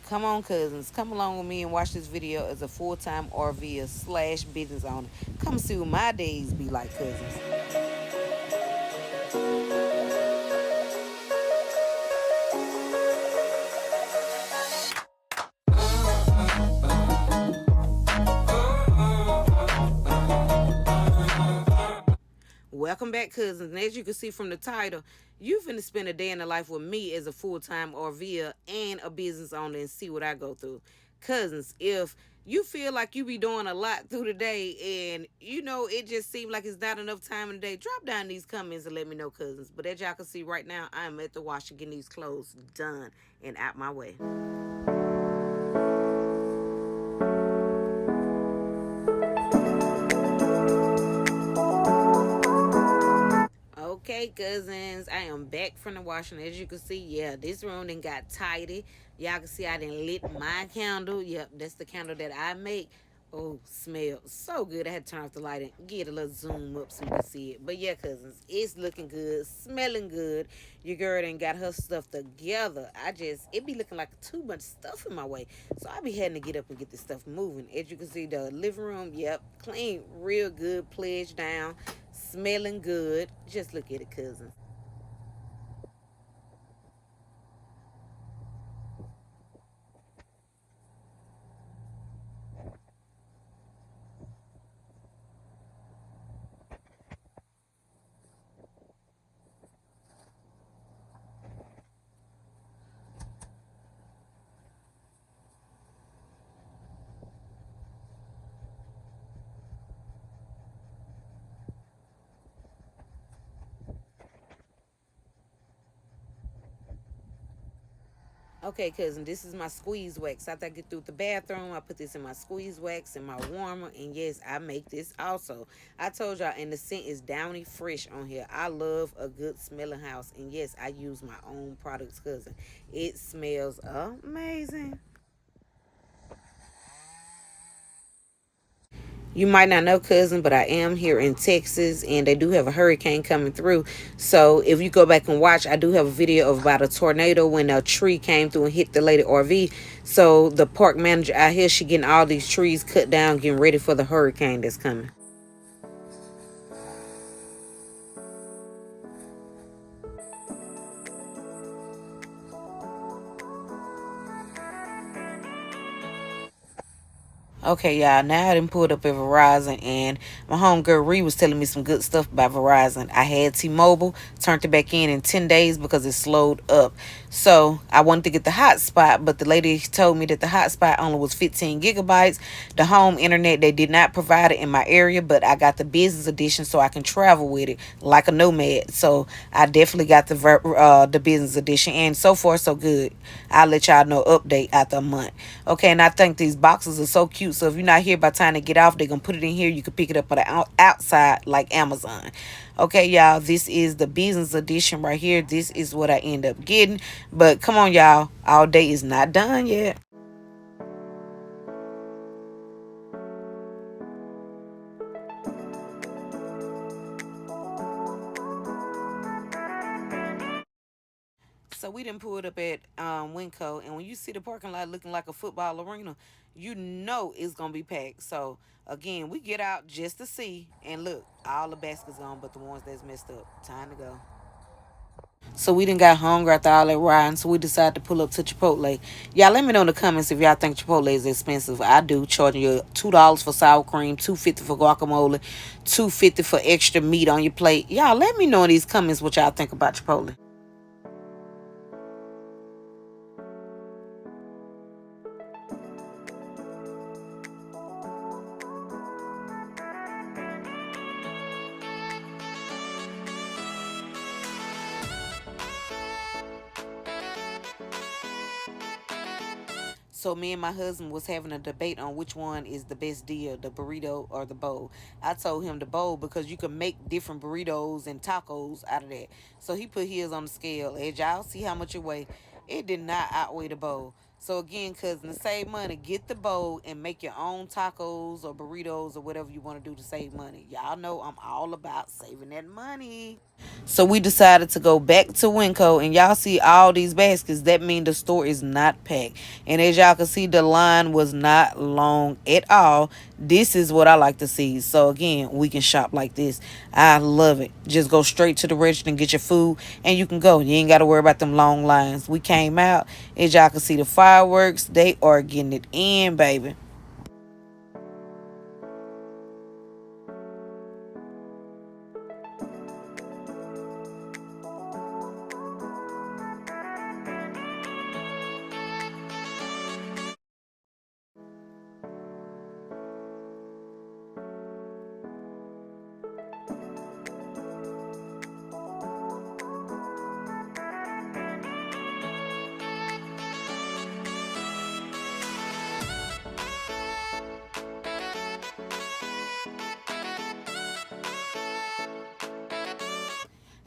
Come on, cousins. Come along with me and watch this video as a full-time RVer slash business owner. Come see what my days be like, cousins. Welcome back, cousins. And as you can see from the title, you finna spend a day in the life with me as a full-time RVer and a business owner and see what I go through. Cousins, if you feel like you be doing a lot through the day and it just seems like it's not enough time in the day, drop down these comments and let me know, cousins. But as y'all can see right now, I am at the wash getting these clothes done and out my way. Okay, cousins, I am back from the washing. As you can see, yeah, this room then got tidy. Y'all can see I done lit my candle. Yep, that's the candle that I make. Oh, smells so good. I had to turn off the light and get a little zoom up so you can see it. But yeah, cousins, it's looking good, smelling good. Your girl done got her stuff together. It be looking like too much stuff in my way. So I be having to get up and get this stuff moving. As you can see, the living room, yep, clean, real good, pledged down, smelling good. Just look at it, cousins. Okay, cousin, this is my squeeze wax. After I get through the bathroom, I put this in my squeeze wax and my warmer. And yes, I make this also. I told y'all, and the scent is downy fresh on here. I love a good smelling house. And yes, I use my own products, cousin. It smells amazing. You might not know, cousin, but I am here in Texas, and they do have a hurricane coming through. So if you go back and watch, I do have a video of about a tornado when a tree came through and hit the lady RV. So the park manager out here, she getting all these trees cut down, getting ready for the hurricane that's coming. Okay, y'all. Now I done pulled up at Verizon, and my homegirl Ree was telling me some good stuff about Verizon. I had T-Mobile, turned it back in 10 days because it slowed up. So I wanted to get the hotspot, but the lady told me that the hotspot only was 15 gigabytes. The home internet, they did not provide it in my area, but I got the business edition so I can travel with it like a nomad. So I definitely got the business edition, and so far so good. I'll let y'all know update after a month. Okay, and I think these boxes are so cute. So if you're not here by the time to get off, they're going to put it in here. You can pick it up on the outside like Amazon. Okay, y'all, this is the business edition right here. This is what I end up getting. But come on, y'all. All day is not done yet. So we done pulled up at Winco, and when you see the parking lot looking like a football arena, you know it's gonna be packed. So again, we get out just to see, and look, all the baskets gone, but the ones that's messed up. Time to go. So we done got hungry after all that riding, so we decided to pull up to Chipotle. Y'all let me know in the comments if y'all think Chipotle is expensive. I do, charging you $2 for sour cream, $2.50 for guacamole, $2.50 for extra meat on your plate. Y'all let me know in these comments what y'all think about Chipotle. So me and my husband was having a debate on which one is the best deal, the burrito or the bowl. I told him the bowl because you can make different burritos and tacos out of that. So he put his on the scale. As y'all see how much it weigh, it did not outweigh the bowl. So again, cousin, to save money, get the bowl and make your own tacos or burritos or whatever you want to do to save money. Y'all know I'm all about saving that money. So we decided to go back to Winco, and y'all see all these baskets. That means the store is not packed. And as y'all can see, the line was not long at all. This is what I like to see. So again, we can shop like this. I love it. Just go straight to the register and get your food, and you can go. You ain't got to worry about them long lines. We came out, as y'all can see, the fireworks. They are getting it in, baby.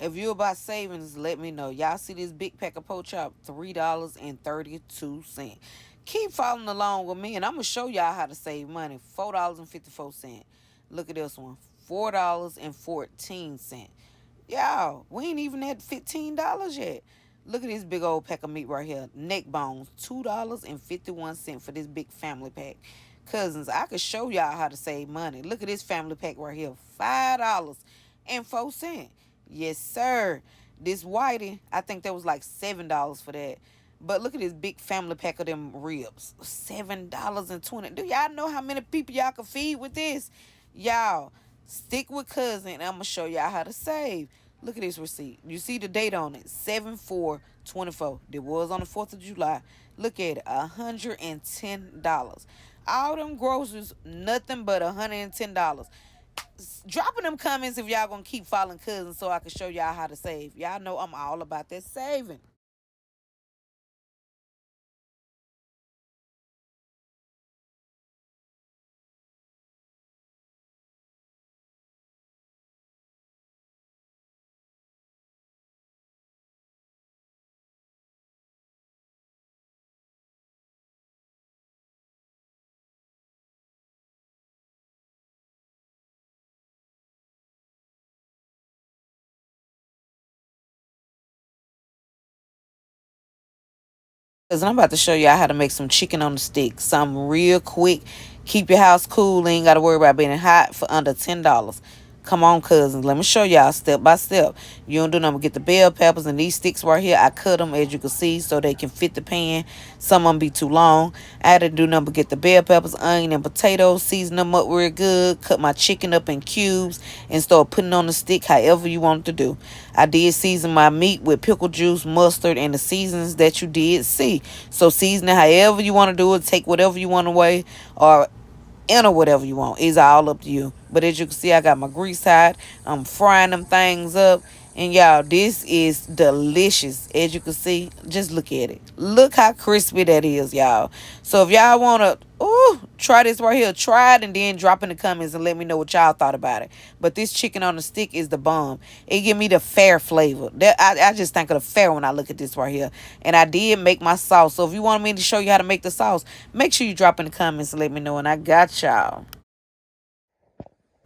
If you about savings, let me know. Y'all see this big pack of pork chop, $3.32. Keep following along with me, and I'm gonna show y'all how to save money. $4.54. Look at this one, $4.14. Y'all, we ain't even at $15 yet. Look at this big old pack of meat right here. Neck bones, $2.51 for this big family pack. Cousins, I could show y'all how to save money. Look at this family pack right here, $5.04. Yes, sir. This whitey, I think that was like $7 for that. But look at this big family pack of them ribs, $7.20. Do y'all know how many people y'all can feed with this? Y'all, stick with cousin, and I'm going to show y'all how to save. Look at this receipt. You see the date on it, 7/4/24. It was on the 4th of July. Look at it, $110. All them groceries, nothing but $110. Dropping them comments if y'all gonna keep following cousins so I can show y'all how to save. Y'all know I'm all about that saving. Cause I'm about to show y'all how to make some chicken on the stick. Something real quick. Keep your house cool. Ain't got to worry about being hot for under $10. Come on, cousins. Let me show y'all step by step. You don't do nothing but get the bell peppers and these sticks right here. I cut them, as you can see, so they can fit the pan. Some of them be too long. I had to do nothing but get the bell peppers, onion, and potatoes, season them up real good, cut my chicken up in cubes, and start putting on the stick however you want to do. I did season my meat with pickle juice, mustard, and the seasons that you did see. So season it however you want to do it. Take whatever you want away, or enter whatever you want. It's all up to you. But as you can see, I got my grease hot. I'm frying them things up. And y'all, this is delicious. As you can see, just look at it. Look how crispy that is, y'all. So if y'all want to try this right here, try it and then drop in the comments and let me know what y'all thought about it. But this chicken on the stick is the bomb. It give me the fair flavor. I just think of the fair when I look at this right here. And I did make my sauce. So if you want me to show you how to make the sauce, make sure you drop in the comments and let me know. And I got y'all.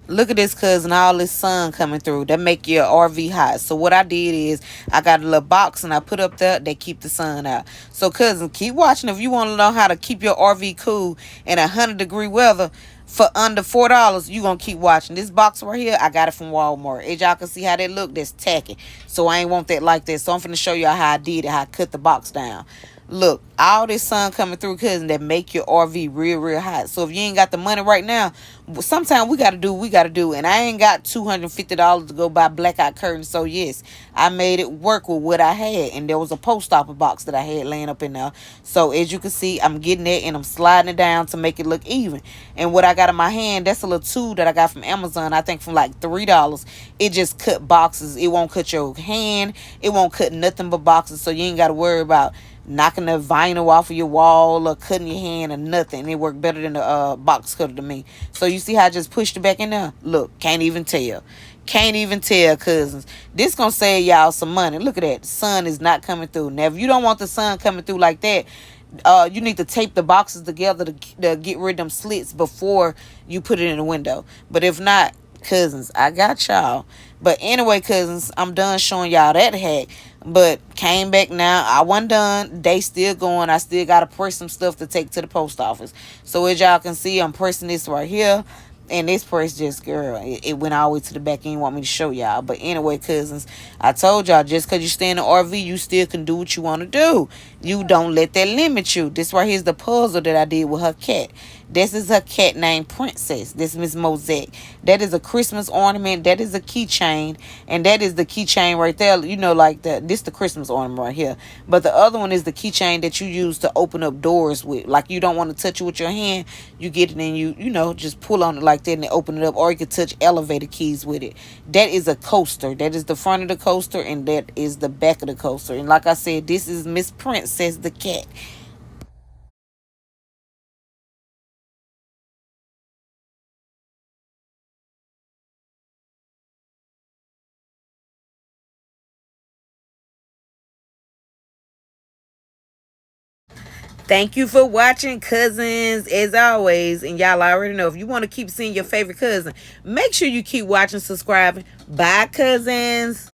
Look at this, cousin, all this sun coming through. That make your RV hot. So what I did is I got a little box and I put up there. They keep the sun out. So cousin, keep watching. If you want to know how to keep your RV cool in 100-degree weather for under $4, you gonna keep watching. This box right here, I got it from Walmart. As y'all can see how that look, that's tacky. So I ain't want that like that. So I'm finna show y'all how I did it, how I cut the box down. Look, all this sun coming through, cousin, that make your RV real, real hot. So if you ain't got the money right now, sometimes we got to do what we got to do. And I ain't got $250 to go buy blackout curtains. So, yes, I made it work with what I had. And there was a post office box that I had laying up in there. So, as you can see, I'm getting it and I'm sliding it down to make it look even. And what I got in my hand, that's a little tool that I got from Amazon, I think from like $3. It just cut boxes. It won't cut your hand. It won't cut nothing but boxes. So, you ain't got to worry about knocking the vinyl off of your wall or cutting your hand or nothing. It worked better than the box cutter to me. So you see how I just pushed it back in there? Look, can't even tell. Can't even tell, cousins. This gonna save y'all some money. Look at that. The sun is not coming through. Now, if you don't want the sun coming through like that, You need to tape the boxes together to get rid of them slits before you put it in the window. But if not, cousins, I got y'all. But anyway, cousins, I'm done showing y'all that hack. But came back now. I wasn't done. They still going. I still got to press some stuff to take to the post office. So as y'all can see, I'm pressing this right here. And this press just, girl, it went all the way to the back end. Want me to show y'all. But anyway, cousins, I told y'all, just because you stay in the RV, you still can do what you want to do. You don't let that limit you. This right here is the puzzle that I did with her cat. This is her cat named Princess. This is Miss Mosaic. That is a Christmas ornament. That is a keychain. And that is the keychain right there. You know, like this the Christmas ornament right here. But the other one is the keychain that you use to open up doors with. Like you don't want to touch it with your hand. You get it and you know, just pull on it like that and open it up. Or you can touch elevator keys with it. That is a coaster. That is the front of the coaster. And that is the back of the coaster. And like I said, this is Miss Princess the cat. Thank you for watching, cousins, as always. And y'all already know, if you want to keep seeing your favorite cousin, make sure you keep watching, subscribing. Bye, cousins.